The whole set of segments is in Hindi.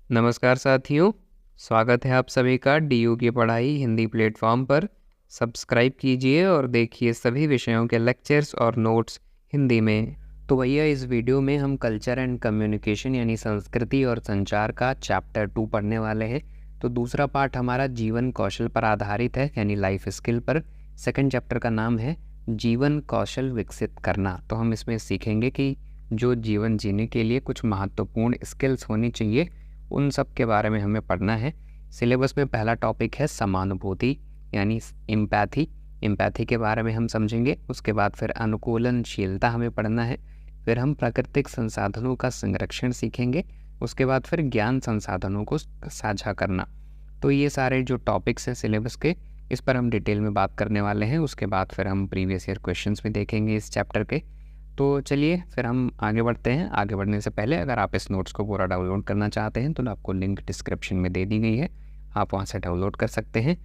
नमस्कार साथियों, स्वागत है आप सभी का डीयू की पढ़ाई हिंदी प्लेटफॉर्म पर। सब्सक्राइब कीजिए और देखिए सभी विषयों के लेक्चर्स और नोट्स हिंदी में। तो भैया इस वीडियो में हम कल्चर एंड कम्युनिकेशन यानी संस्कृति और संचार का चैप्टर 2 पढ़ने वाले हैं। तो दूसरा पार्ट हमारा जीवन कौशल पर आधारित है यानी लाइफ स्किल पर। सेकंड चैप्टर का नाम है जीवन कौशल विकसित करना। तो हम इसमें सीखेंगे कि जो जीवन जीने के लिए कुछ महत्वपूर्ण स्किल्स होनी चाहिए, उन सब के बारे में हमें पढ़ना है। सिलेबस में पहला टॉपिक है समानुभूति यानी एम्पैथी। एम्पैथी के बारे में हम समझेंगे। उसके बाद फिर अनुकूलनशीलता हमें पढ़ना है। फिर हम प्राकृतिक संसाधनों का संरक्षण सीखेंगे। उसके बाद फिर ज्ञान संसाधनों को साझा करना। तो ये सारे जो टॉपिक्स हैं सिलेबस के, इस पर हम डिटेल में बात करने वाले हैं। उसके बाद फिर हम प्रीवियस ईयर क्वेश्चंस भी देखेंगे इस चैप्टर के। तो चलिए फिर हम आगे बढ़ते हैं। आगे बढ़ने से पहले अगर आप इस नोट्स को पूरा डाउनलोड करना चाहते हैं तो आपको लिंक डिस्क्रिप्शन में दे दी गई है, आप वहां से डाउनलोड कर सकते हैं।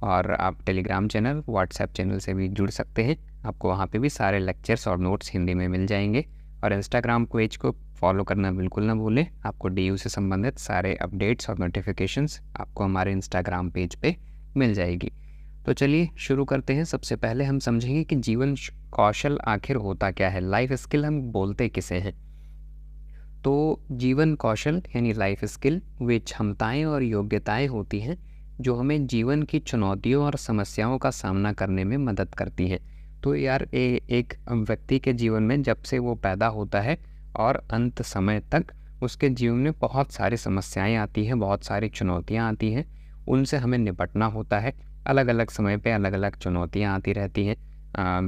और आप टेलीग्राम चैनल, व्हाट्सएप चैनल से भी जुड़ सकते हैं। आपको वहाँ पे भी सारे लेक्चर्स और नोट्स हिंदी में मिल जाएंगे। और इंस्टाग्राम पेज को फॉलो करना बिल्कुल ना भूलें। आपको डीयू से संबंधित सारे अपडेट्स और नोटिफिकेशंस आपको हमारे इंस्टाग्राम पेज पे मिल जाएगी। तो चलिए शुरू करते हैं। सबसे पहले हम समझेंगे कि जीवन कौशल आखिर होता क्या है, लाइफ स्किल हम बोलते किसे हैं। तो जीवन कौशल यानी लाइफ स्किल वे क्षमताएं और योग्यताएं होती हैं जो हमें जीवन की चुनौतियों और समस्याओं का सामना करने में मदद करती हैं। तो यार एक व्यक्ति के जीवन में जब से वो पैदा होता है और अंत समय तक उसके जीवन में बहुत सारी समस्याएं आती हैं, बहुत सारी चुनौतियां आती हैं। उनसे हमें निपटना होता है। अलग अलग समय पे अलग अलग चुनौतियां आती रहती हैं।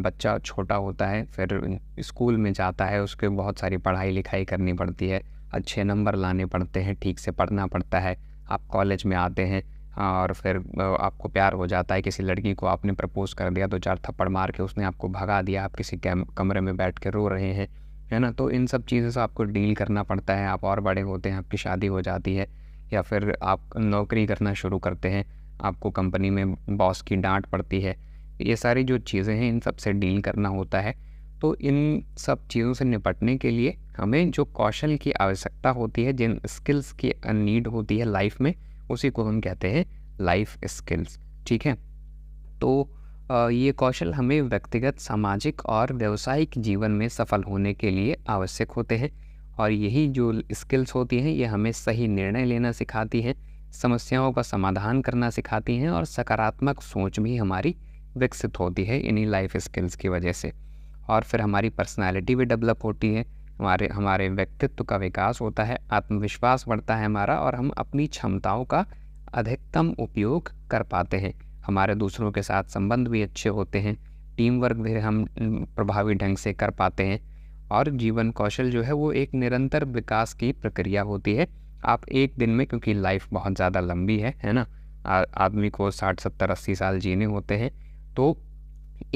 बच्चा छोटा होता है, फिर स्कूल में जाता है, उसके बहुत सारी पढ़ाई लिखाई करनी पड़ती है, अच्छे नंबर लाने पड़ते हैं, ठीक से पढ़ना पड़ता है। आप कॉलेज में आते हैं और फिर आपको प्यार हो जाता है किसी लड़की को, आपने प्रपोज कर दिया, 2-4 थप्पड़ मार के उसने आपको भगा दिया, आप किसी कमरे में बैठ के रो रहे हैं, है ना। तो इन सब चीज़ों से आपको डील करना पड़ता है। आप और बड़े होते हैं, आपकी शादी हो जाती है, या फिर आप नौकरी करना शुरू करते हैं, आपको कंपनी में बॉस की डांट पड़ती है। ये सारी जो चीज़ें हैं, इन सब से डील करना होता है। तो इन सब चीज़ों से निपटने के लिए हमें जो कौशल की आवश्यकता होती है, जिन स्किल्स की नीड होती है लाइफ में, उसी को हम कहते हैं लाइफ स्किल्स। ठीक है। तो ये कौशल हमें व्यक्तिगत, सामाजिक और व्यावसायिक जीवन में सफल होने के लिए आवश्यक होते हैं। और यही जो स्किल्स होती हैं, ये हमें सही निर्णय लेना सिखाती हैं, समस्याओं का समाधान करना सिखाती हैं, और सकारात्मक सोच भी हमारी विकसित होती है इन्हीं लाइफ स्किल्स की वजह से। और फिर हमारी पर्सनालिटी भी डेवलप होती है, हमारे हमारे व्यक्तित्व का विकास होता है, आत्मविश्वास बढ़ता है हमारा, और हम अपनी क्षमताओं का अधिकतम उपयोग कर पाते हैं। हमारे दूसरों के साथ संबंध भी अच्छे होते हैं, टीम वर्क भी हम प्रभावी ढंग से कर पाते हैं। और जीवन कौशल जो है वो एक निरंतर विकास की प्रक्रिया होती है। आप एक दिन में, क्योंकि लाइफ बहुत ज़्यादा लंबी है ना, आदमी को 60, 70, 80 साल जीने होते हैं, तो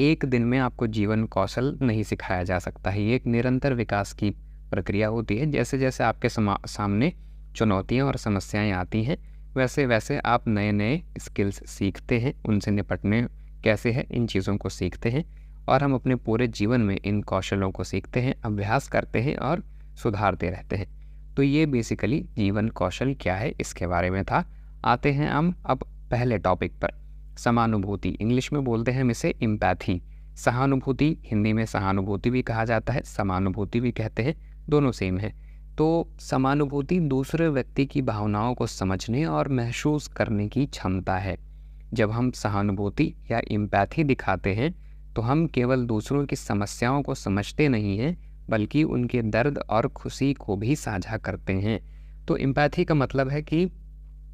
एक दिन में आपको जीवन कौशल नहीं सिखाया जा सकता है। ये एक निरंतर विकास की प्रक्रिया होती है। जैसे जैसे आपके सामने चुनौतियाँ और समस्याएं आती हैं, वैसे वैसे आप नए नए स्किल्स सीखते हैं, उनसे निपटने कैसे है, इन चीज़ों को सीखते हैं। और हम अपने पूरे जीवन में इन कौशलों को सीखते हैं, अभ्यास करते हैं और सुधारते रहते हैं। तो ये बेसिकली जीवन कौशल क्या है, इसके बारे में था। आते हैं हम अब पहले टॉपिक पर, समानुभूति। इंग्लिश में बोलते हैं हम इसे एम्पैथी। सहानुभूति हिंदी में सहानुभूति भी कहा जाता है, समानुभूति भी कहते हैं, दोनों सेम है। तो समानुभूति दूसरे व्यक्ति की भावनाओं को समझने और महसूस करने की क्षमता है। जब हम सहानुभूति या एम्पैथी दिखाते हैं तो हम केवल दूसरों की समस्याओं को समझते नहीं हैं, बल्कि उनके दर्द और खुशी को भी साझा करते हैं। तो एम्पैथी का मतलब है कि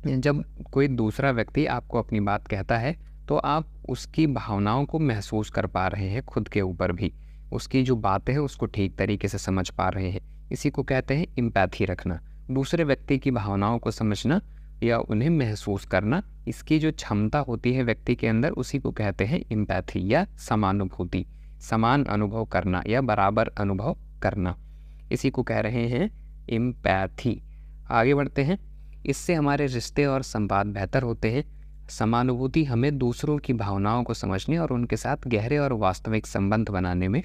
जब कोई दूसरा व्यक्ति आपको अपनी बात कहता है, तो आप उसकी भावनाओं को महसूस कर पा रहे हैं, खुद के ऊपर भी उसकी जो बातें हैं उसको ठीक तरीके से समझ पा रहे हैं। इसी को कहते हैं एम्पैथी रखना, दूसरे व्यक्ति की भावनाओं को समझना या उन्हें महसूस करना। इसकी जो क्षमता होती है व्यक्ति के अंदर, उसी को कहते हैं एम्पैथी या समानुभूति। समान अनुभव करना या बराबर अनुभव करना, इसी को कह रहे हैं एम्पैथी। आगे बढ़ते हैं। इससे हमारे रिश्ते और संवाद बेहतर होते हैं। समानुभूति हमें दूसरों की भावनाओं को समझने और उनके साथ गहरे और वास्तविक संबंध बनाने में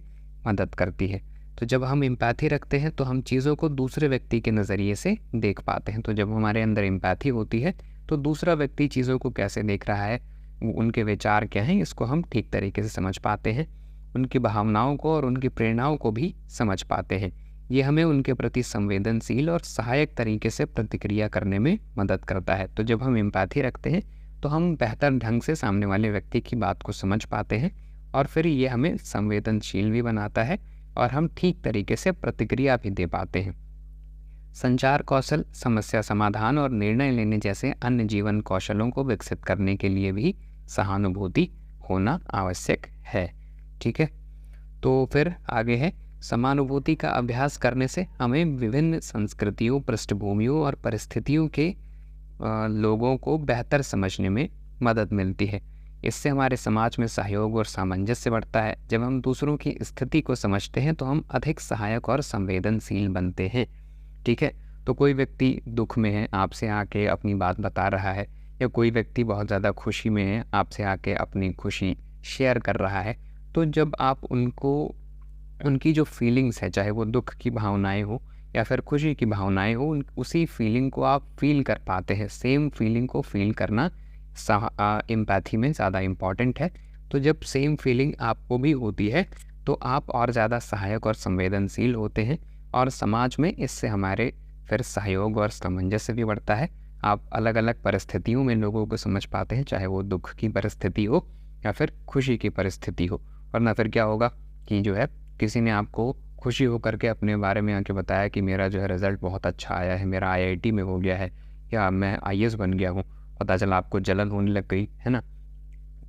मदद करती है। तो जब हम एम्पैथी रखते हैं तो हम चीज़ों को दूसरे व्यक्ति के नज़रिए से देख पाते हैं। तो जब हमारे अंदर एम्पैथी होती है तो दूसरा व्यक्ति चीज़ों को कैसे देख रहा है, उनके विचार क्या हैं, इसको हम ठीक तरीके से समझ पाते हैं। उनकी भावनाओं को और उनकी प्रेरणाओं को भी समझ पाते हैं। ये हमें उनके प्रति संवेदनशील और सहायक तरीके से प्रतिक्रिया करने में मदद करता है। तो जब हम एम्पैथी रखते हैं तो हम बेहतर ढंग से सामने वाले व्यक्ति की बात को समझ पाते हैं और फिर ये हमें संवेदनशील भी बनाता है और हम ठीक तरीके से प्रतिक्रिया भी दे पाते हैं। संचार कौशल, समस्या समाधान और निर्णय लेने जैसे अन्य जीवन कौशलों को विकसित करने के लिए भी सहानुभूति होना आवश्यक है। ठीक है, तो फिर आगे है, समानुभूति का अभ्यास करने से हमें विभिन्न संस्कृतियों, पृष्ठभूमियों और परिस्थितियों के लोगों को बेहतर समझने में मदद मिलती है। इससे हमारे समाज में सहयोग और सामंजस्य बढ़ता है। जब हम दूसरों की स्थिति को समझते हैं तो हम अधिक सहायक और संवेदनशील बनते हैं। ठीक है, तो कोई व्यक्ति दुख में है, आपसे आके अपनी बात बता रहा है, या कोई व्यक्ति बहुत ज़्यादा खुशी में है, आपसे आके अपनी खुशी शेयर कर रहा है, तो जब आप उनको उनकी जो फीलिंग्स है, चाहे वो दुख की भावनाएं हो या फिर खुशी की भावनाएं हो, उसी फीलिंग को आप फील कर पाते हैं। सेम फीलिंग को फील करना एम्पैथी में ज़्यादा इम्पॉर्टेंट है। तो जब सेम फीलिंग आपको भी होती है तो आप और ज़्यादा सहायक और संवेदनशील होते हैं और समाज में इससे हमारे फिर सहयोग और सामंजस्य भी बढ़ता है। आप अलग अलग परिस्थितियों में लोगों को समझ पाते हैं, चाहे वो दुख की परिस्थिति हो या फिर खुशी की परिस्थिति हो। वरना फिर क्या होगा कि जो है, किसी ने आपको खुशी होकर के अपने बारे में आके बताया कि मेरा जो है रिज़ल्ट बहुत अच्छा आया है, मेरा आईआईटी में हो गया है, या मैं आईएएस बन गया हूँ, पता चला आपको जलन होने लग गई है ना।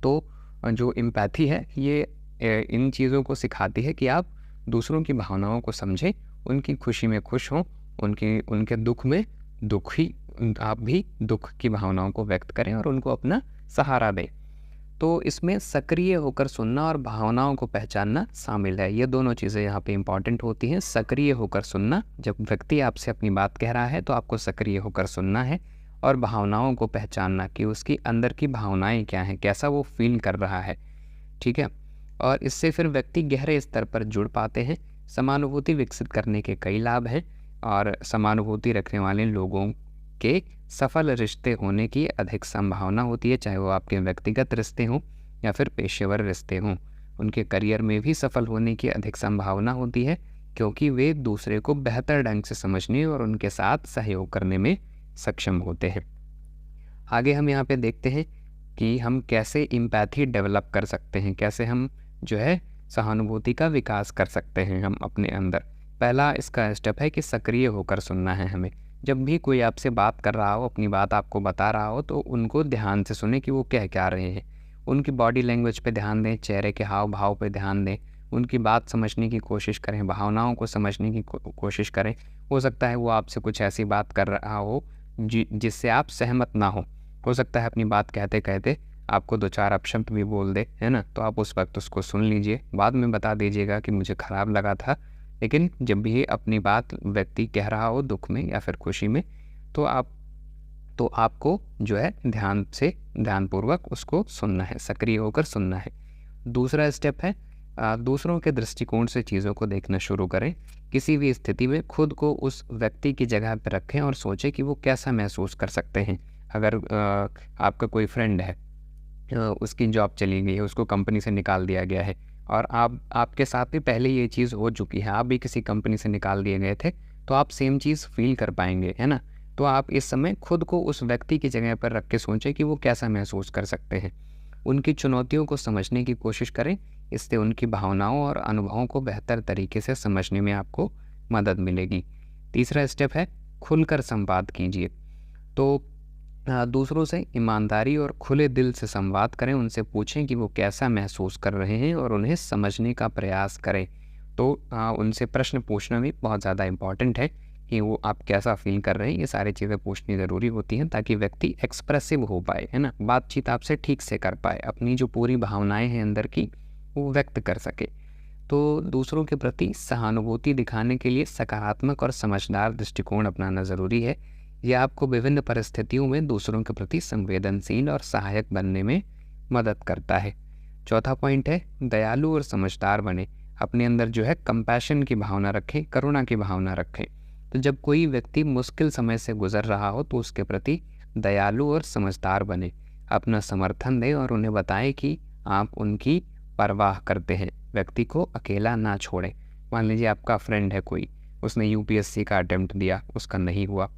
तो जो एम्पैथी है ये इन चीज़ों को सिखाती है कि आप दूसरों की भावनाओं को समझें, उनकी खुशी में खुश हों, उनके दुख में दुखी आप भी दुख की भावनाओं को व्यक्त करें और उनको अपना सहारा दें। तो इसमें सक्रिय होकर सुनना और भावनाओं को पहचानना शामिल है। ये दोनों चीज़ें यहाँ पे इम्पॉर्टेंट होती हैं। सक्रिय होकर सुनना, जब व्यक्ति आपसे अपनी बात कह रहा है तो आपको सक्रिय होकर सुनना है, और भावनाओं को पहचानना कि उसकी अंदर की भावनाएं क्या हैं, कैसा वो फील कर रहा है। ठीक है, और इससे फिर व्यक्ति गहरे स्तर पर जुड़ पाते हैं। समानुभूति विकसित करने के कई लाभ हैं और समानुभूति रखने वाले लोगों के सफल रिश्ते होने की अधिक संभावना होती है, चाहे वो आपके व्यक्तिगत रिश्ते हों या फिर पेशेवर रिश्ते हों। उनके करियर में भी सफल होने की अधिक संभावना होती है, क्योंकि वे दूसरे को बेहतर ढंग से समझने और उनके साथ सहयोग करने में सक्षम होते हैं। आगे हम यहाँ पे देखते हैं कि हम कैसे एम्पैथी डेवलप कर सकते हैं, कैसे हम जो है सहानुभूति का विकास कर सकते हैं हम अपने अंदर। पहला इसका स्टेप है कि सक्रिय होकर सुनना है हमें। जब भी कोई आपसे बात कर रहा हो, अपनी बात आपको बता रहा हो, तो उनको ध्यान से सुने कि वो कह क्या रहे हैं। उनकी बॉडी लैंग्वेज पे ध्यान दें, चेहरे के हाव भाव पे ध्यान दें, उनकी बात समझने की कोशिश करें, भावनाओं को समझने की कोशिश करें। हो सकता है वो आपसे कुछ ऐसी बात कर रहा हो जिससे आप सहमत ना हो सकता है अपनी बात कहते कहते आपको दो चार अपशब्द भी बोल दे, है ना। तो आप उस वक्त उसको सुन लीजिए, बाद में बता दीजिएगा कि मुझे ख़राब लगा था। लेकिन जब भी अपनी बात व्यक्ति कह रहा हो दुख में या फिर खुशी में, तो आपको जो है ध्यानपूर्वक उसको सुनना है, सक्रिय होकर सुनना है। दूसरा स्टेप है दूसरों के दृष्टिकोण से चीज़ों को देखना शुरू करें। किसी भी स्थिति में खुद को उस व्यक्ति की जगह पर रखें और सोचें कि वो कैसा महसूस कर सकते हैं। अगर आपका कोई फ्रेंड है, उसकी जॉब चली गई है, उसको कंपनी से निकाल दिया गया है, और आपके साथ भी पहले ये चीज़ हो चुकी है, आप भी किसी कंपनी से निकाल दिए गए थे, तो आप सेम चीज़ फील कर पाएंगे, है ना। तो आप इस समय खुद को उस व्यक्ति की जगह पर रख के सोचें कि वो कैसा महसूस कर सकते हैं। उनकी चुनौतियों को समझने की कोशिश करें, इससे उनकी भावनाओं और अनुभवों को बेहतर तरीके से समझने में आपको मदद मिलेगी। तीसरा स्टेप है खुलकर संवाद कीजिए। तो दूसरों से ईमानदारी और खुले दिल से संवाद करें, उनसे पूछें कि वो कैसा महसूस कर रहे हैं और उन्हें समझने का प्रयास करें। तो उनसे प्रश्न पूछना भी बहुत ज़्यादा इम्पॉर्टेंट है कि वो आप कैसा फील कर रहे हैं। ये सारी चीज़ें पूछनी ज़रूरी होती हैं ताकि व्यक्ति एक्सप्रेसिव हो पाए, है ना, बातचीत आपसे ठीक से कर पाए, अपनी जो पूरी भावनाएं हैं अंदर की वो व्यक्त कर सके। तो दूसरों के प्रति सहानुभूति दिखाने के लिए सकारात्मक और समझदार दृष्टिकोण अपनाना ज़रूरी है। यह आपको विभिन्न परिस्थितियों में दूसरों के प्रति संवेदनशील और सहायक बनने में मदद करता है। चौथा पॉइंट है दयालु और समझदार बने। अपने अंदर जो है कंपैशन की भावना रखें, करुणा की भावना रखें। तो जब कोई व्यक्ति मुश्किल समय से गुजर रहा हो तो उसके प्रति दयालु और समझदार बने, अपना समर्थन दें और उन्हें बताएं कि आप उनकी परवाह करते हैं। व्यक्ति को अकेला ना छोड़ें। मान लीजिए आपका फ्रेंड है कोई, उसने यूपीएससी का अटेम्प्ट दिया, उसका नहीं हुआ,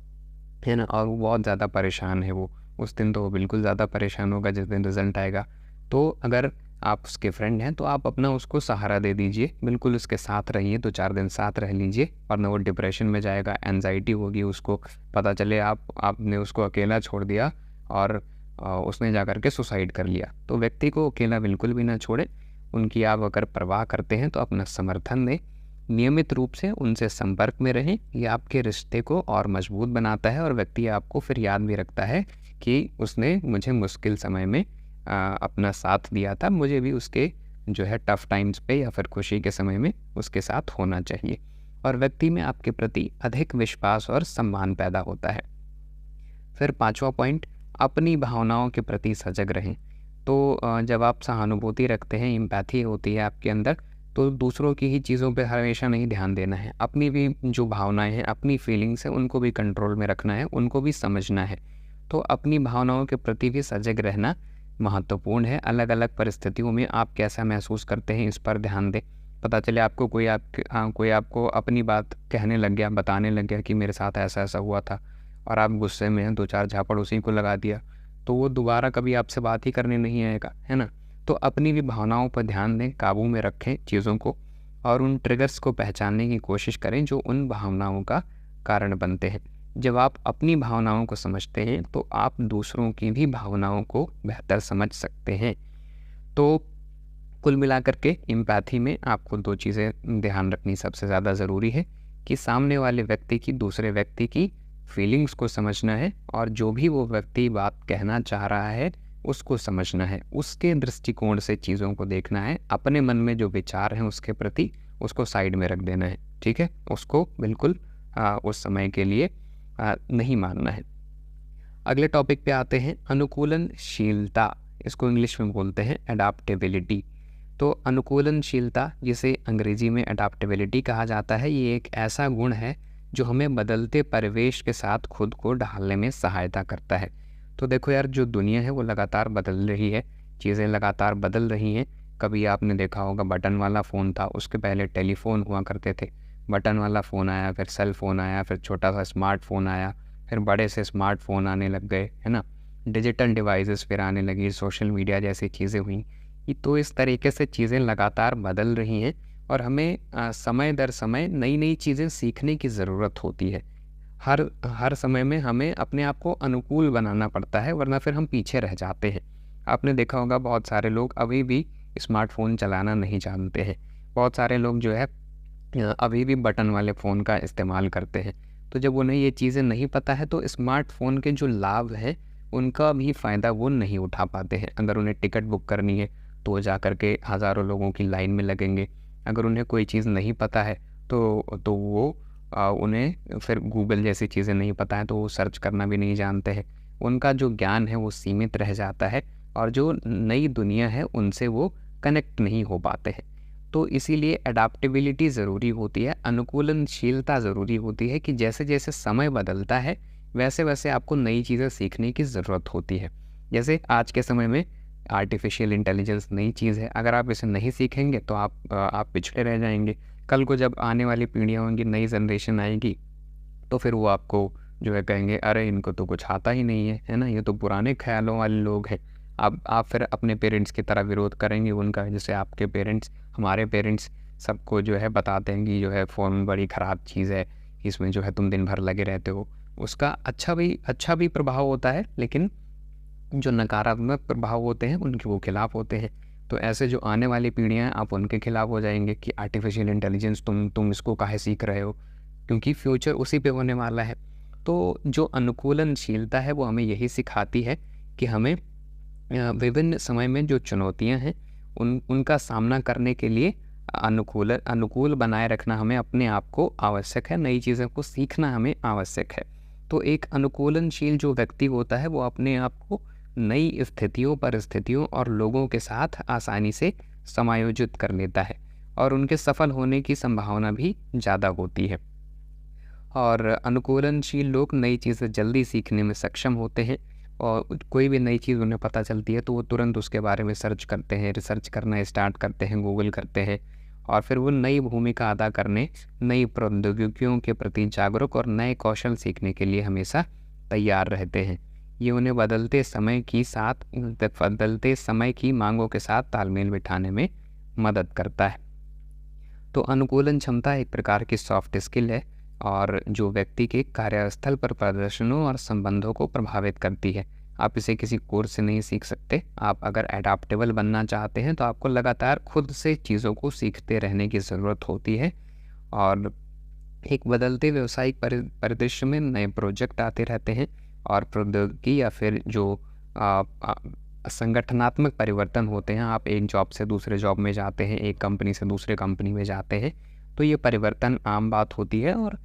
है ना, और वो बहुत ज़्यादा परेशान है। वो उस दिन तो वो बिल्कुल ज़्यादा परेशान होगा जिस दिन रिज़ल्ट आएगा। तो अगर आप उसके फ्रेंड हैं तो आप अपना उसको सहारा दे दीजिए, बिल्कुल उसके साथ रहिए, 2-4 दिन साथ रह लीजिए, वरना वो डिप्रेशन में जाएगा, एंजाइटी होगी उसको। पता चले आपने उसको अकेला छोड़ दिया और उसने जा कर के सुसाइड कर लिया। तो व्यक्ति को अकेला बिल्कुल भी ना छोड़ें। उनकी आप अगर परवाह करते हैं तो अपना समर्थन दें, नियमित रूप से उनसे संपर्क में रहें। ये आपके रिश्ते को और मजबूत बनाता है और व्यक्ति आपको फिर याद भी रखता है कि उसने मुझे मुश्किल समय में अपना साथ दिया था, मुझे भी उसके जो है टफ़ टाइम्स पे या फिर खुशी के समय में उसके साथ होना चाहिए। और व्यक्ति में आपके प्रति अधिक विश्वास और सम्मान पैदा होता है। फिर 5वां पॉइंट, अपनी भावनाओं के प्रति सजग रहें। तो जब आप सहानुभूति रखते हैं, एम्पैथी होती है आपके अंदर, तो दूसरों की ही चीज़ों पे हमेशा नहीं ध्यान देना है। अपनी भी जो भावनाएं हैं, अपनी फीलिंग्स हैं, उनको भी कंट्रोल में रखना है, उनको भी समझना है। तो अपनी भावनाओं के प्रति भी सजग रहना महत्वपूर्ण है। अलग अलग परिस्थितियों में आप कैसा महसूस करते हैं, इस पर ध्यान दें। पता चले आपको कोई आपको अपनी बात कहने लग गया, बताने लग गया कि मेरे साथ ऐसा ऐसा हुआ था, और आप गुस्से में हैं, 2-4 झापड़ उसी को लगा दिया, तो वो दोबारा कभी आपसे बात ही करने नहीं आएगा, है ना। तो अपनी भी भावनाओं पर ध्यान दें, काबू में रखें चीज़ों को, और उन ट्रिगर्स को पहचानने की कोशिश करें जो उन भावनाओं का कारण बनते हैं। जब आप अपनी भावनाओं को समझते हैं तो आप दूसरों की भी भावनाओं को बेहतर समझ सकते हैं। तो कुल मिलाकर के एम्पैथी में आपको 2 चीज़ें ध्यान रखनी सबसे ज़्यादा ज़रूरी है कि सामने वाले व्यक्ति की, दूसरे व्यक्ति की फीलिंग्स को समझना है, और जो भी वो व्यक्ति बात कहना चाह रहा है उसको समझना है, उसके दृष्टिकोण से चीज़ों को देखना है। अपने मन में जो विचार हैं उसके प्रति उसको साइड में रख देना है, ठीक है। उसको बिल्कुल उस समय के लिए नहीं मानना है। अगले टॉपिक पे आते हैं, अनुकूलनशीलता। इसको इंग्लिश में बोलते हैं एडाप्टेबिलिटी। तो अनुकूलनशीलता, जिसे अंग्रेजी में एडाप्टेबिलिटी कहा जाता है, ये एक ऐसा गुण है जो हमें बदलते परिवेश के साथ खुद को ढालने में सहायता करता है। तो देखो यार, जो दुनिया है वो लगातार बदल रही है, चीज़ें लगातार बदल रही हैं। कभी आपने देखा होगा बटन वाला फ़ोन था, उसके पहले टेलीफोन हुआ करते थे, बटन वाला फ़ोन आया, फिर सेल फ़ोन आया, फिर छोटा सा स्मार्टफोन आया, फिर बड़े से स्मार्टफोन आने लग गए, है ना। डिजिटल डिवाइसेस फिर आने लगी, सोशल मीडिया जैसी चीज़ें हुई। तो इस तरीके से चीज़ें लगातार बदल रही हैं और हमें समय दर समय नई नई चीज़ें सीखने की ज़रूरत होती है। हर समय में हमें अपने आप को अनुकूल बनाना पड़ता है, वरना फिर हम पीछे रह जाते हैं। आपने देखा होगा बहुत सारे लोग अभी भी स्मार्टफोन चलाना नहीं जानते हैं। बहुत सारे लोग जो है अभी भी बटन वाले फ़ोन का इस्तेमाल करते हैं। तो जब उन्हें ये चीज़ें नहीं पता है तो स्मार्टफ़ोन के जो लाभ हैं उनका भी फ़ायदा वो नहीं उठा पाते हैं। अगर उन्हें टिकट बुक करनी है तो वो जा कर के हज़ारों लोगों की लाइन में लगेंगे। अगर उन्हें कोई चीज़ नहीं पता है तो वो उन्हें फिर गूगल जैसी चीज़ें नहीं पता है तो वो सर्च करना भी नहीं जानते हैं। उनका जो ज्ञान है वो सीमित रह जाता है और जो नई दुनिया है उनसे वो कनेक्ट नहीं हो पाते हैं। तो इसीलिए अडैप्टेबिलिटी ज़रूरी होती है, अनुकूलनशीलता ज़रूरी होती है कि जैसे जैसे समय बदलता है वैसे वैसे आपको नई चीज़ें सीखने की ज़रूरत होती है। जैसे आज के समय में आर्टिफिशियल इंटेलिजेंस नई चीज़ है, अगर आप इसे नहीं सीखेंगे तो आप पिछड़े रह जाएंगे। कल को जब आने वाली पीढ़ियाँ होंगी, नई जनरेशन आएगी, तो फिर वो आपको जो है कहेंगे, अरे इनको तो कुछ आता ही नहीं है ना, ये तो पुराने ख्यालों वाले लोग हैं। आप फिर अपने पेरेंट्स की तरह विरोध करेंगे उनका, जैसे आपके पेरेंट्स, हमारे पेरेंट्स सबको जो है बताते हैं कि जो है फ़ोन बड़ी ख़राब चीज़ है, इसमें जो है तुम दिन भर लगे रहते हो। उसका अच्छा भी प्रभाव होता है, लेकिन जो नकारात्मक प्रभाव होते हैं उनके वो खिलाफ़ होते हैं। तो ऐसे जो आने वाली पीढ़ियाँ हैं आप उनके खिलाफ़ हो जाएंगे कि आर्टिफिशियल इंटेलिजेंस तुम इसको काहे सीख रहे हो, क्योंकि फ्यूचर उसी पे होने वाला है। तो जो अनुकूलनशीलता है वो हमें यही सिखाती है कि हमें विभिन्न समय में जो चुनौतियां हैं उनका सामना करने के लिए अनुकूल बनाए रखना हमें अपने आप को आवश्यक है, नई चीज़ों को सीखना हमें आवश्यक है। तो एक अनुकूलनशील जो व्यक्ति होता है वो अपने आप को नई स्थितियों, परिस्थितियों और लोगों के साथ आसानी से समायोजित कर लेता है। और उनके सफल होने की संभावना भी ज़्यादा होती है। और अनुकूलनशील लोग नई चीज़ें जल्दी सीखने में सक्षम होते हैं, और कोई भी नई चीज़ उन्हें पता चलती है तो वो तुरंत उसके बारे में सर्च करते हैं, रिसर्च करना स्टार्ट करते हैं, गूगल करते हैं, और फिर वो नई भूमिका अदा करने, नई प्रौद्योगिकियों के प्रति जागरूक और नए कौशल सीखने के लिए हमेशा तैयार रहते हैं। ये उन्हें बदलते समय की मांगों के साथ तालमेल बिठाने में मदद करता है। तो अनुकूलन क्षमता एक प्रकार की सॉफ्ट स्किल है, और जो व्यक्ति के कार्यस्थल पर प्रदर्शनों और संबंधों को प्रभावित करती है। आप इसे किसी कोर्स से नहीं सीख सकते। आप अगर एडाप्टेबल बनना चाहते हैं तो आपको लगातार खुद से चीज़ों को सीखते रहने की ज़रूरत होती है, और एक बदलते व्यावसायिक परिदृश्य में नए प्रोजेक्ट आते रहते हैं, और प्रौद्योगिकी या फिर जो संगठनात्मक परिवर्तन होते हैं, आप एक जॉब से दूसरे जॉब में जाते हैं, एक कंपनी से दूसरे कंपनी में जाते हैं, तो ये परिवर्तन आम बात होती है, और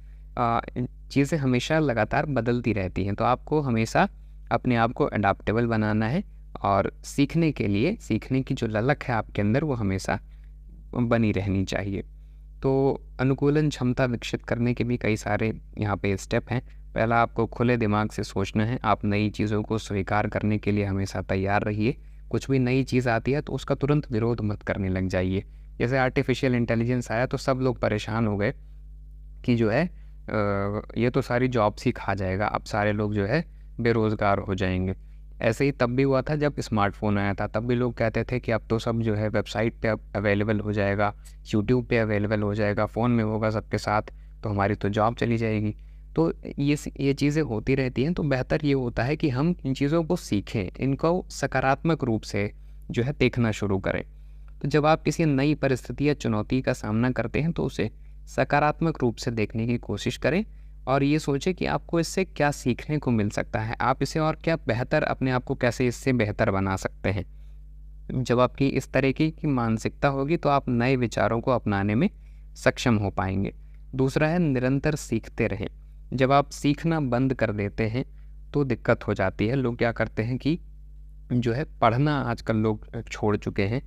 चीज़ें हमेशा लगातार बदलती रहती हैं। तो आपको हमेशा अपने आप को अडाप्टेबल बनाना है, और सीखने की जो ललक है आपके अंदर वो हमेशा बनी रहनी चाहिए। तो अनुकूलन क्षमता विकसित करने के भी कई सारे यहाँ पे स्टेप हैं। पहला, आपको खुले दिमाग से सोचना है। आप नई चीज़ों को स्वीकार करने के लिए हमेशा तैयार रहिए। कुछ भी नई चीज़ आती है तो उसका तुरंत विरोध मत करने लग जाइए। जैसे आर्टिफिशियल इंटेलिजेंस आया तो सब लोग परेशान हो गए कि जो है ये तो सारी जॉब्स ही खा जाएगा, अब सारे लोग जो है बेरोज़गार हो जाएंगे। ऐसे ही तब भी हुआ था जब स्मार्टफ़ोन आया था, तब भी लोग कहते थे कि अब तो सब जो है वेबसाइट पे अब अवेलेबल हो जाएगा, यूट्यूब पे अवेलेबल हो जाएगा, फ़ोन में होगा सबके साथ, तो हमारी तो जॉब चली जाएगी। तो ये चीज़ें होती रहती हैं, तो बेहतर ये होता है कि हम इन चीज़ों को सीखें, इनको सकारात्मक रूप से जो है देखना शुरू करें। तो जब आप किसी नई परिस्थिति या चुनौती का सामना करते हैं तो उसे सकारात्मक रूप से देखने की कोशिश करें, और ये सोचें कि आपको इससे क्या सीखने को मिल सकता है, आप इसे और क्या बेहतर, अपने आप को कैसे इससे बेहतर बना सकते हैं। जब आपकी इस तरह की मानसिकता होगी तो आप नए विचारों को अपनाने में सक्षम हो पाएंगे। दूसरा है, निरंतर सीखते रहें। जब आप सीखना बंद कर देते हैं तो दिक्कत हो जाती है। लोग क्या करते हैं कि जो है पढ़ना आजकल लोग छोड़ चुके हैं।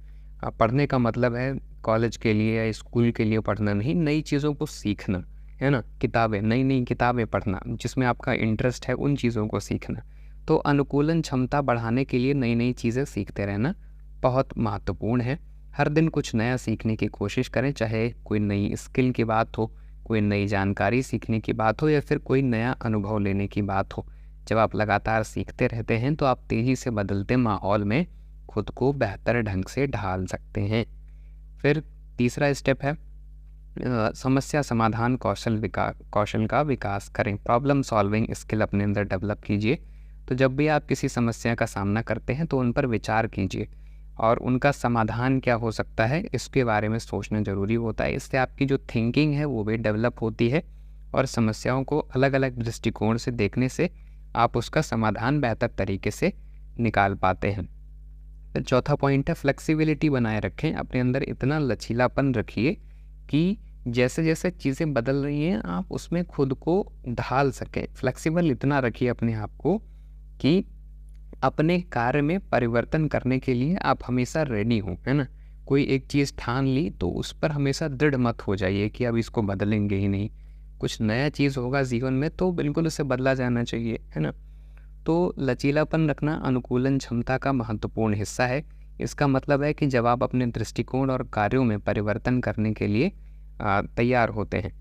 पढ़ने का मतलब है कॉलेज के लिए या स्कूल के लिए पढ़ना नहीं, नई चीज़ों को सीखना, है ना। नई किताबें पढ़ना, जिसमें आपका इंटरेस्ट है उन चीज़ों को सीखना। तो अनुकूलन क्षमता बढ़ाने के लिए नई चीज़ें सीखते रहना बहुत महत्वपूर्ण है। हर दिन कुछ नया सीखने की कोशिश करें, चाहे कोई नई स्किल की बात हो, कोई नई जानकारी सीखने की बात हो, या फिर कोई नया अनुभव लेने की बात हो। जब आप लगातार सीखते रहते हैं तो आप तेज़ी से बदलते माहौल में खुद को बेहतर ढंग से ढाल सकते हैं। फिर तीसरा स्टेप है समस्या समाधान कौशल का विकास करें। प्रॉब्लम सॉल्विंग स्किल अपने अंदर डेवलप कीजिए। तो जब भी आप किसी समस्या का सामना करते हैं तो उन पर विचार कीजिए, और उनका समाधान क्या हो सकता है इसके बारे में सोचना ज़रूरी होता है। इससे आपकी जो थिंकिंग है वो भी डेवलप होती है, और समस्याओं को अलग अलग दृष्टिकोण से देखने से आप उसका समाधान बेहतर तरीके से निकाल पाते हैं। फिर चौथा पॉइंट है, फ्लेक्सिबिलिटी बनाए रखें। अपने अंदर इतना लचीलापन रखिए कि जैसे जैसे चीज़ें बदल रही हैं आप उसमें खुद को ढाल सकें। फ्लेक्सिबल इतना रखिए अपने आप को कि अपने कार्य में परिवर्तन करने के लिए आप हमेशा रेडी हों, है ना। कोई एक चीज़ ठान ली तो उस पर हमेशा दृढ़ मत हो जाइए कि अब इसको बदलेंगे ही नहीं। कुछ नया चीज़ होगा जीवन में तो बिल्कुल उसे बदला जाना चाहिए, है ना। तो लचीलापन रखना अनुकूलन क्षमता का महत्वपूर्ण हिस्सा है। इसका मतलब है कि जब आप अपने दृष्टिकोण और कार्यों में परिवर्तन करने के लिए तैयार होते हैं,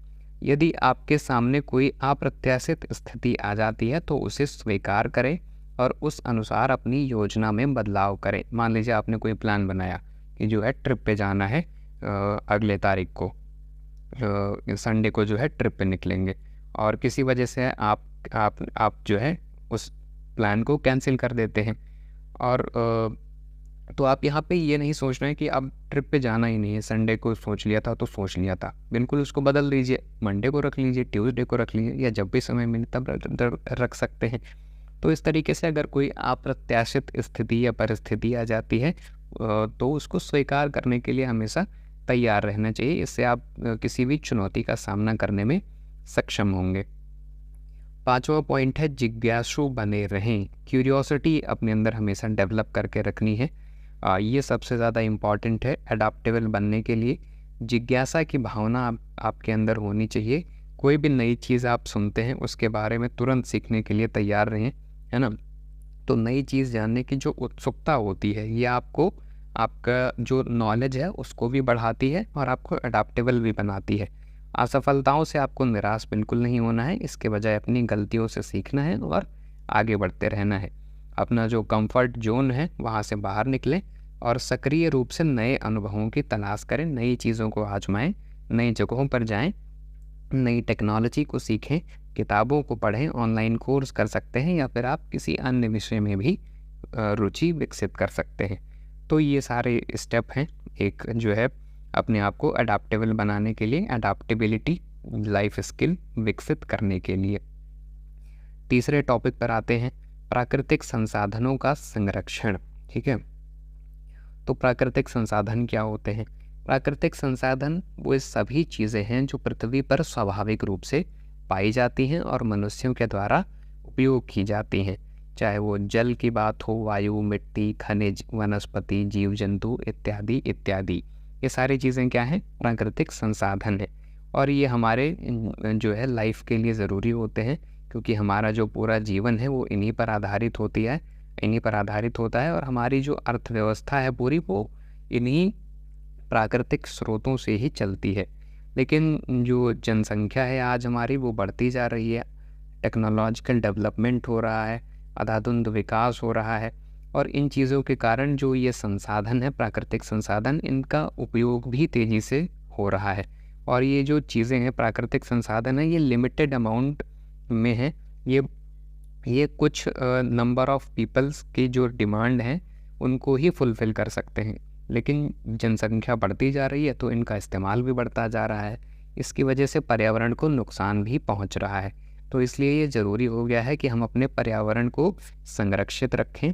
यदि आपके सामने कोई अप्रत्याशित स्थिति आ जाती है तो उसे स्वीकार करें और उस अनुसार अपनी योजना में बदलाव करें। मान लीजिए आपने कोई प्लान बनाया कि जो है ट्रिप पे जाना है, अगले तारीख को संडे को जो है ट्रिप पे निकलेंगे, और किसी वजह से आप जो है उस प्लान को कैंसिल कर देते हैं। और तो आप यहाँ पे ये नहीं सोच रहे हैं कि अब ट्रिप पे जाना ही नहीं है, संडे को सोच लिया था तो सोच लिया था, बिल्कुल उसको बदल लीजिए, मंडे को रख लीजिए, ट्यूसडे को रख लीजिए, या जब भी समय मिले तब रख सकते हैं। तो इस तरीके से अगर कोई अप्रत्याशित स्थिति या परिस्थिति आ जाती है तो उसको स्वीकार करने के लिए हमेशा तैयार रहना चाहिए। इससे आप किसी भी चुनौती का सामना करने में सक्षम होंगे। पांचवा पॉइंट है, जिज्ञासु बने रहें। क्यूरियोसिटी अपने अंदर हमेशा डेवलप करके रखनी है। ये सबसे ज़्यादा इम्पॉर्टेंट है अडाप्टेबल बनने के लिए। जिज्ञासा की भावना आपके अंदर होनी चाहिए। कोई भी नई चीज़ आप सुनते हैं उसके बारे में तुरंत सीखने के लिए तैयार रहें, है ना। तो नई चीज़ जानने की जो उत्सुकता होती है ये आपको, आपका जो नॉलेज है उसको भी बढ़ाती है और आपको अडाप्टेबल भी बनाती है। असफलताओं से आपको निराश बिल्कुल नहीं होना है, इसके बजाय अपनी गलतियों से सीखना है और आगे बढ़ते रहना है। अपना जो कंफर्ट जोन है वहाँ से बाहर निकलें और सक्रिय रूप से नए अनुभवों की तलाश करें, नई चीज़ों को आजमाएं, नई जगहों पर जाएं, नई टेक्नोलॉजी को सीखें, किताबों को पढ़ें, ऑनलाइन कोर्स कर सकते हैं या फिर आप किसी अन्य विषय में भी रुचि विकसित कर सकते हैं। तो ये सारे स्टेप हैं एक जो है अपने आप को अडाप्टेबल बनाने के लिए, अडाप्टेबिलिटी लाइफ स्किल विकसित करने के लिए। तीसरे टॉपिक पर आते हैं, प्राकृतिक संसाधनों का संरक्षण। ठीक है, तो प्राकृतिक संसाधन क्या होते हैं? प्राकृतिक संसाधन वो सभी चीज़ें हैं जो पृथ्वी पर स्वाभाविक रूप से पाई जाती हैं और मनुष्यों के द्वारा उपयोग की जाती हैं, चाहे वो जल की बात हो, वायु, मिट्टी, खनिज, वनस्पति, जीव जंतु इत्यादि इत्यादि। ये सारी चीज़ें क्या हैं? प्राकृतिक संसाधन है और ये हमारे जो है लाइफ के लिए ज़रूरी होते हैं, क्योंकि हमारा जो पूरा जीवन है वो इन्हीं पर आधारित होता है और हमारी जो अर्थव्यवस्था है पूरी वो इन्हीं प्राकृतिक स्रोतों से ही चलती है। लेकिन जो जनसंख्या है आज हमारी वो बढ़ती जा रही है, टेक्नोलॉजिकल डेवलपमेंट हो रहा है, अंधाधुंध विकास हो रहा है और इन चीज़ों के कारण जो ये संसाधन है, प्राकृतिक संसाधन, इनका उपयोग भी तेज़ी से हो रहा है और ये जो चीज़ें हैं प्राकृतिक संसाधन है ये लिमिटेड अमाउंट में है। ये कुछ नंबर ऑफ पीपल्स की जो डिमांड है उनको ही फुलफ़िल कर सकते हैं, लेकिन जनसंख्या बढ़ती जा रही है तो इनका इस्तेमाल भी बढ़ता जा रहा है। इसकी वजह से पर्यावरण को नुकसान भी पहुंच रहा है। तो इसलिए ये ज़रूरी हो गया है कि हम अपने पर्यावरण को संरक्षित रखें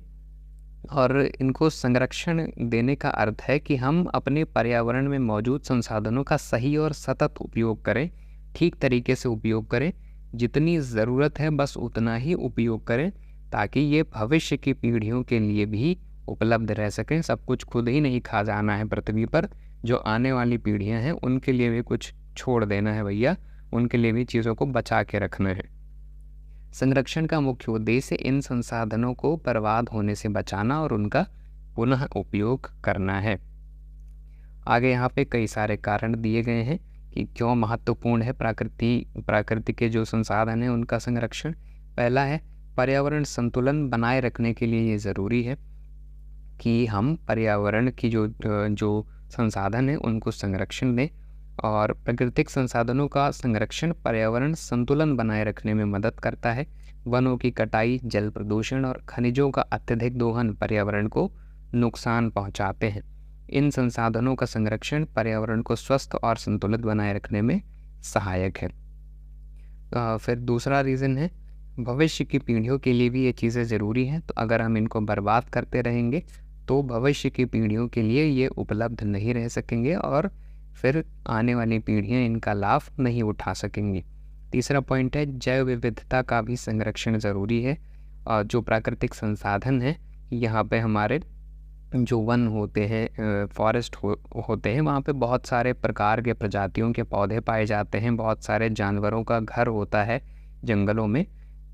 और इनको संरक्षण देने का अर्थ है कि हम अपने पर्यावरण में मौजूद संसाधनों का सही और सतत उपयोग करें, ठीक तरीके से उपयोग करें, जितनी ज़रूरत है बस उतना ही उपयोग करें, ताकि ये भविष्य की पीढ़ियों के लिए भी उपलब्ध रह सकें। सब कुछ खुद ही नहीं खा जाना है पृथ्वी पर, जो आने वाली पीढ़ियां हैं उनके लिए भी कुछ छोड़ देना है भैया, उनके लिए भी चीज़ों को बचा के रखना है। संरक्षण का मुख्य उद्देश्य इन संसाधनों को बर्बाद होने से बचाना और उनका पुनः उपयोग करना है। आगे यहाँ पे कई सारे कारण दिए गए हैं कि क्यों महत्वपूर्ण है प्रकृति के जो संसाधन हैं उनका संरक्षण। पहला है, पर्यावरण संतुलन बनाए रखने के लिए ये ज़रूरी है कि हम पर्यावरण की जो संसाधन है उनको संरक्षण दें और प्राकृतिक संसाधनों का संरक्षण पर्यावरण संतुलन बनाए रखने में मदद करता है। वनों की कटाई, जल प्रदूषण और खनिजों का अत्यधिक दोहन पर्यावरण को नुकसान पहुंचाते हैं। इन संसाधनों का संरक्षण पर्यावरण को स्वस्थ और संतुलित बनाए रखने में सहायक है। फिर दूसरा रीज़न है, भविष्य की पीढ़ियों के लिए भी ये चीज़ें ज़रूरी हैं। तो अगर हम इनको बर्बाद करते रहेंगे तो भविष्य की पीढ़ियों के लिए ये उपलब्ध नहीं रह सकेंगे और फिर आने वाली पीढ़ियाँ इनका लाभ नहीं उठा सकेंगी। तीसरा पॉइंट है, जैव विविधता का भी संरक्षण ज़रूरी है। और जो प्राकृतिक संसाधन है, यहाँ पे हमारे जो वन होते हैं, फॉरेस्ट होते हैं, वहाँ पे बहुत सारे प्रकार के प्रजातियों के पौधे पाए जाते हैं, बहुत सारे जानवरों का घर होता है जंगलों में,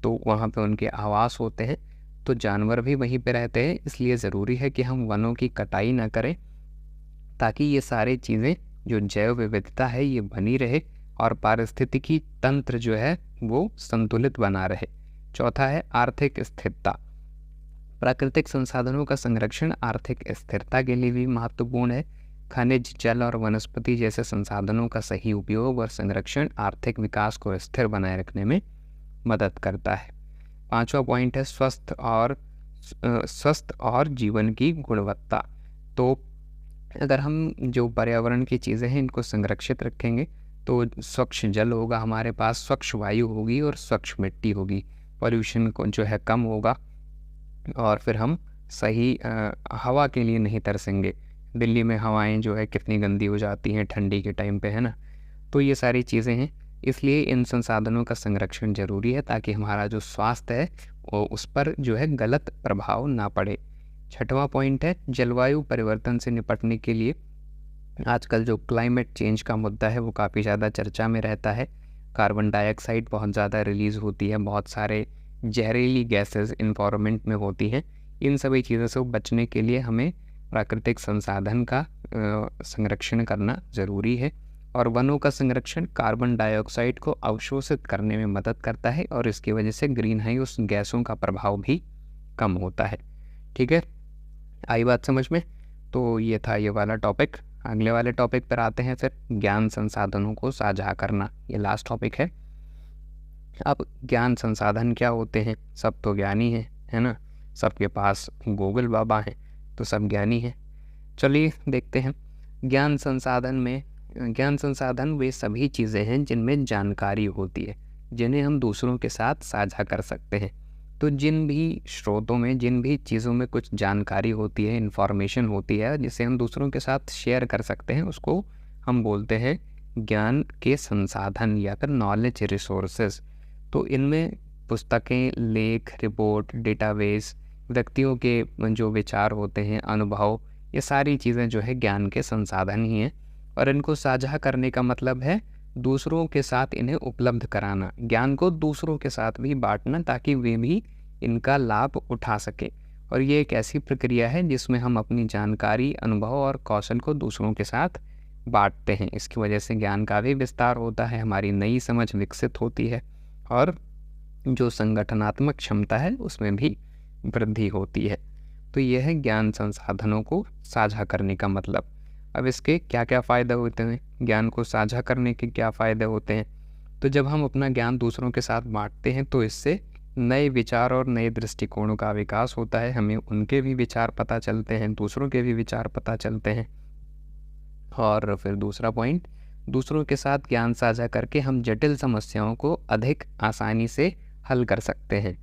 तो वहाँ पे उनके आवास होते हैं, तो जानवर भी वहीं पे रहते हैं। इसलिए ज़रूरी है कि हम वनों की कटाई ना करें, ताकि ये सारी चीज़ें, जो जैव विविधता है ये बनी रहे और पारिस्थितिकी तंत्र जो है वो संतुलित बना रहे। चौथा है, आर्थिक स्थिरता। प्राकृतिक संसाधनों का संरक्षण आर्थिक स्थिरता के लिए भी महत्वपूर्ण है। खनिज, जल और वनस्पति जैसे संसाधनों का सही उपयोग और संरक्षण आर्थिक विकास को स्थिर बनाए रखने में मदद करता है। पांचवा पॉइंट है, स्वस्थ और जीवन की गुणवत्ता। तो अगर हम जो पर्यावरण की चीज़ें हैं इनको संरक्षित रखेंगे तो स्वच्छ जल होगा हमारे पास, स्वच्छ वायु होगी और स्वच्छ मिट्टी होगी, पॉल्यूशन को जो है कम होगा और फिर हम सही हवा के लिए नहीं तरसेंगे। दिल्ली में हवाएं जो है कितनी गंदी हो जाती हैं ठंडी के टाइम पे, है ना। तो ये सारी चीज़ें हैं, इसलिए इन संसाधनों का संरक्षण ज़रूरी है ताकि हमारा जो स्वास्थ्य है वो उस पर जो है गलत प्रभाव ना पड़े। छठवां पॉइंट है, जलवायु परिवर्तन से निपटने के लिए आजकल जो क्लाइमेट चेंज का मुद्दा है वो काफ़ी ज़्यादा चर्चा में रहता है। कार्बन डाइऑक्साइड बहुत ज़्यादा रिलीज़ होती है, बहुत सारे जहरीली गैसेस इन्वायरमेंट में होती हैं। इन सभी चीज़ों से बचने के लिए हमें प्राकृतिक संसाधन का संरक्षण करना ज़रूरी है। और वनों का संरक्षण कार्बन डाइऑक्साइड को अवशोषित करने में मदद करता है और इसकी वजह से ग्रीन हाउस गैसों का प्रभाव भी कम होता है। ठीक है, आई बात समझ में? तो ये था ये वाला टॉपिक। अगले वाले टॉपिक पर आते हैं फिर, ज्ञान संसाधनों को साझा करना। ये लास्ट टॉपिक है। अब ज्ञान संसाधन क्या होते हैं? सब तो ज्ञानी हैं, है ना? सबके पास गूगल बाबा हैं, तो सब ज्ञानी हैं। चलिए देखते हैं। ज्ञान संसाधन वे सभी चीज़ें हैं जिनमें जानकारी होती है, जिन्हें हम दूसरों के साथ साझा कर सकते हैं। तो जिन भी स्रोतों में, जिन भी चीज़ों में कुछ जानकारी होती है, इन्फॉर्मेशन होती है, जिसे हम दूसरों के साथ शेयर कर सकते हैं, उसको हम बोलते हैं ज्ञान के संसाधन या फिर नॉलेज रिसोर्सेज। तो इनमें पुस्तकें, लेख, रिपोर्ट, डेटाबेस, व्यक्तियों के जो विचार होते हैं, अनुभव, ये सारी चीज़ें जो है ज्ञान के संसाधन ही हैं। और इनको साझा करने का मतलब है दूसरों के साथ इन्हें उपलब्ध कराना, ज्ञान को दूसरों के साथ भी बांटना, ताकि वे भी इनका लाभ उठा सके। और ये एक ऐसी प्रक्रिया है जिसमें हम अपनी जानकारी, अनुभव और कौशल को दूसरों के साथ बांटते हैं। इसकी वजह से ज्ञान का भी विस्तार होता है, हमारी नई समझ विकसित होती है और जो संगठनात्मक क्षमता है उसमें भी वृद्धि होती है। तो यह है ज्ञान संसाधनों को साझा करने का मतलब। अब इसके क्या क्या फ़ायदे होते हैं? ज्ञान को साझा करने के क्या फ़ायदे होते हैं? तो जब हम अपना ज्ञान दूसरों के साथ बांटते हैं तो इससे नए विचार और नए दृष्टिकोणों का विकास होता है। हमें उनके भी विचार पता चलते हैं, दूसरों के भी विचार पता चलते हैं। और फिर दूसरा पॉइंट, दूसरों के साथ ज्ञान साझा करके हम जटिल समस्याओं को अधिक आसानी से हल कर सकते हैं।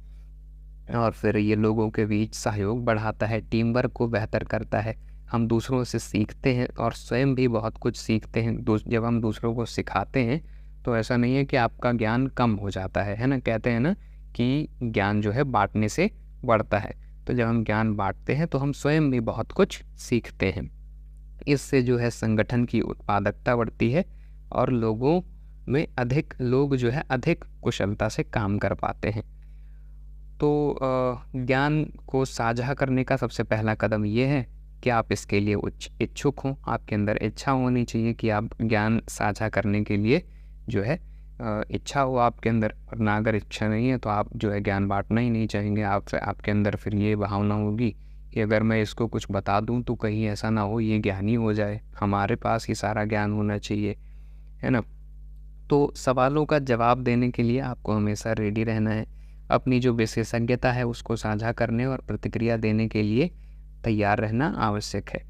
और फिर ये लोगों के बीच सहयोग बढ़ाता है, टीम वर्क को बेहतर करता है। हम दूसरों से सीखते हैं और स्वयं भी बहुत कुछ सीखते हैं। जब हम दूसरों को सिखाते हैं तो ऐसा नहीं है कि आपका ज्ञान कम हो जाता है ना? कहते हैं ना कि ज्ञान जो है बांटने से बढ़ता है। तो जब हम ज्ञान बांटते हैं तो हम स्वयं भी बहुत कुछ सीखते हैं। इससे जो है संगठन की उत्पादकता बढ़ती है और लोग जो है अधिक कुशलता से काम कर पाते हैं। तो ज्ञान को साझा करने का सबसे पहला कदम ये है कि आप इसके लिए इच्छुक हों। आपके अंदर इच्छा होनी चाहिए कि आप ज्ञान साझा करने के लिए जो है इच्छा हो आपके अंदर। वरना अगर इच्छा नहीं है तो आप जो है ज्ञान बांटना ही नहीं चाहेंगे। आपके अंदर फिर ये भावना होगी कि अगर मैं इसको कुछ बता दूं तो कहीं ऐसा ना हो ये ज्ञानी हो जाए, हमारे पास ही सारा ज्ञान होना चाहिए, है ना? तो सवालों का जवाब देने के लिए आपको हमेशा रेडी रहना है। अपनी जो विशेषज्ञता है उसको साझा करने और प्रतिक्रिया देने के लिए तैयार रहना आवश्यक है।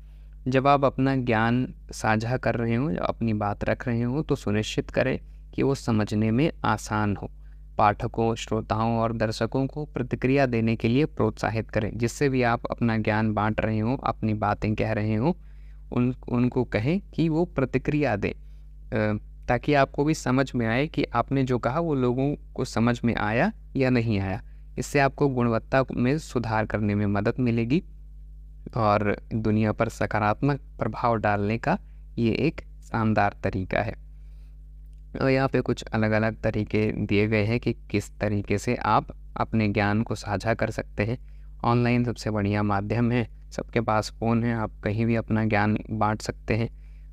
जब आप अपना ज्ञान साझा कर रहे हों, अपनी बात रख रहे हों, तो सुनिश्चित करें कि वो समझने में आसान हो। पाठकों, श्रोताओं और दर्शकों को प्रतिक्रिया देने के लिए प्रोत्साहित करें। जिससे भी आप अपना ज्ञान बांट रहे हों, अपनी बातें कह रहे हों, उनको कहें कि वो प्रतिक्रिया दें, ताकि आपको भी समझ में आए कि आपने जो कहा वो लोगों को समझ में आया या नहीं आया। इससे आपको गुणवत्ता में सुधार करने में मदद मिलेगी और दुनिया पर सकारात्मक प्रभाव डालने का ये एक शानदार तरीका है। और यहाँ पे कुछ अलग अलग तरीके दिए गए हैं कि किस तरीके से आप अपने ज्ञान को साझा कर सकते हैं। ऑनलाइन सबसे बढ़िया माध्यम है, सबके पास फ़ोन है, आप कहीं भी अपना ज्ञान बांट सकते हैं।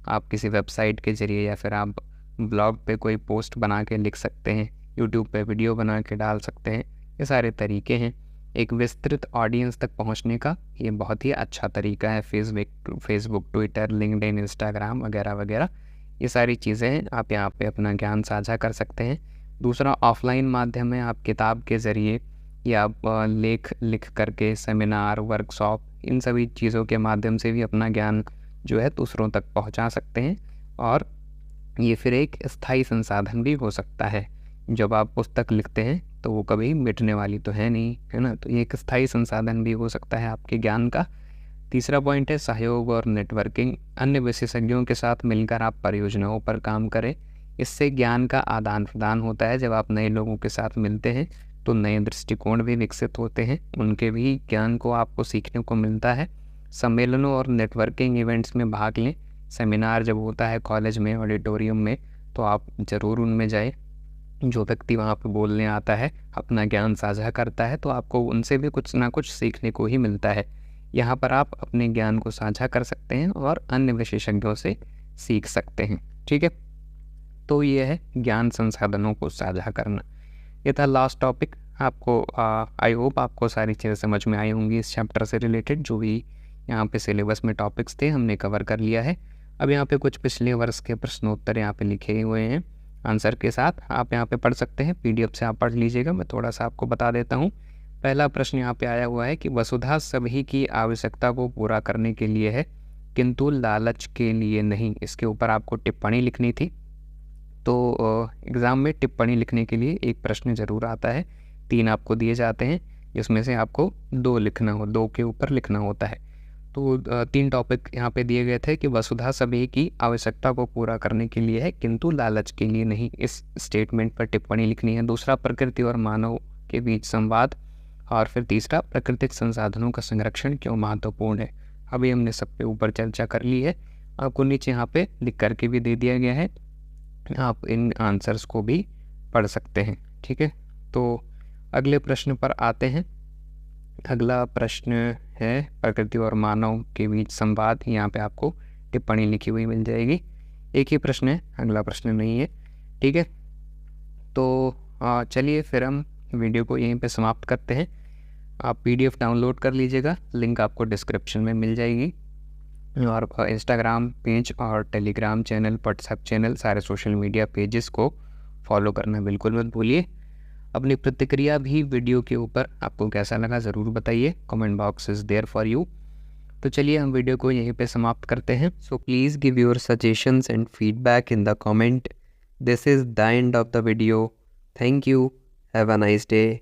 आप किसी वेबसाइट के ज़रिए या फिर आप ब्लॉग पे कोई पोस्ट बना के लिख सकते हैं, यूट्यूब पे वीडियो बना के डाल सकते हैं। ये सारे तरीके हैं। एक विस्तृत ऑडियंस तक पहुंचने का ये बहुत ही अच्छा तरीका है। फेसबुक, ट्विटर, लिंक्डइन, इंस्टाग्राम वगैरह वगैरह, ये सारी चीज़ें हैं। आप यहाँ पे अपना ज्ञान साझा कर सकते हैं। दूसरा ऑफलाइन माध्यम है, आप किताब के ज़रिए या आप लेख लिख करके, सेमिनार, वर्कशॉप, इन सभी चीज़ों के माध्यम से भी अपना ज्ञान जो है दूसरों तक पहुँचा सकते हैं। और ये फिर एक स्थायी संसाधन भी हो सकता है। जब आप पुस्तक लिखते हैं तो वो कभी मिटने वाली तो है नहीं, है ना? तो ये एक स्थायी संसाधन भी हो सकता है आपके ज्ञान का। तीसरा पॉइंट है सहयोग और नेटवर्किंग। अन्य विशेषज्ञों के साथ मिलकर आप परियोजनाओं पर काम करें। इससे ज्ञान का आदान प्रदान होता है। जब आप नए लोगों के साथ मिलते हैं तो नए दृष्टिकोण भी विकसित होते हैं, उनके भी ज्ञान को आपको सीखने को मिलता है। सम्मेलनों और नेटवर्किंग इवेंट्स में भाग लें। सेमिनार जब होता है कॉलेज में, ऑडिटोरियम में, तो आप ज़रूर उनमें जाए। जो व्यक्ति वहाँ पे बोलने आता है, अपना ज्ञान साझा करता है, तो आपको उनसे भी कुछ ना कुछ सीखने को ही मिलता है। यहाँ पर आप अपने ज्ञान को साझा कर सकते हैं और अन्य विशेषज्ञों से सीख सकते हैं। ठीक है, तो ये है ज्ञान संसाधनों को साझा करना। ये था लास्ट टॉपिक। आपको आई होप आपको सारी चीज़ें समझ में आई होंगी इस चैप्टर से रिलेटेड। जो भी यहाँ पे सिलेबस में टॉपिक्स थे हमने कवर कर लिया है। अब यहाँ पे कुछ पिछले वर्ष के प्रश्नोत्तर यहाँ पे लिखे हुए हैं आंसर के साथ, आप यहाँ पे पढ़ सकते हैं। PDF से आप पढ़ लीजिएगा, मैं थोड़ा सा आपको बता देता हूँ। पहला प्रश्न यहाँ पे आया हुआ है कि वसुधा सभी की आवश्यकता को पूरा करने के लिए है किंतु लालच के लिए नहीं। इसके ऊपर आपको टिप्पणी लिखनी थी। तो एग्ज़ाम में टिप्पणी लिखने के लिए एक प्रश्न ज़रूर आता है। 3 आपको दिए जाते हैं, जिसमें से आपको 2 लिखना हो, 2 के ऊपर लिखना होता है। तो 3 टॉपिक यहाँ पे दिए गए थे कि वसुधा सभी की आवश्यकता को पूरा करने के लिए है किंतु लालच के लिए नहीं। इस स्टेटमेंट पर टिप्पणी लिखनी है। दूसरा, प्रकृति और मानव के बीच संवाद। और फिर तीसरा, प्राकृतिक संसाधनों का संरक्षण क्यों महत्वपूर्ण है। अभी हमने सब पे ऊपर चर्चा कर ली है, आपको नीचे यहाँ पे लिख करके भी दे दिया गया है, आप इन आंसर्स को भी पढ़ सकते हैं। ठीक है, तो अगले प्रश्न पर आते हैं। अगला प्रश्न है प्रकृति और मानव के बीच संवाद। यहाँ पे आपको टिप्पणी लिखी हुई मिल जाएगी। एक ही प्रश्न है, अगला प्रश्न नहीं है। ठीक है, तो चलिए फिर हम वीडियो को यहीं पे समाप्त करते हैं। आप PDF डाउनलोड कर लीजिएगा, लिंक आपको डिस्क्रिप्शन में मिल जाएगी। और इंस्टाग्राम पेज और टेलीग्राम चैनल, व्हाट्सएप चैनल, सारे सोशल मीडिया पेजेस को फॉलो करना बिल्कुल मत भूलिए। अपनी प्रतिक्रिया भी वीडियो के ऊपर आपको कैसा लगा ज़रूर बताइए, comment box is there for you. तो चलिए हम वीडियो को यहीं पे समाप्त करते हैं। So please give your suggestions and feedback in the comment. This is the end of the video. Thank you, have a nice day.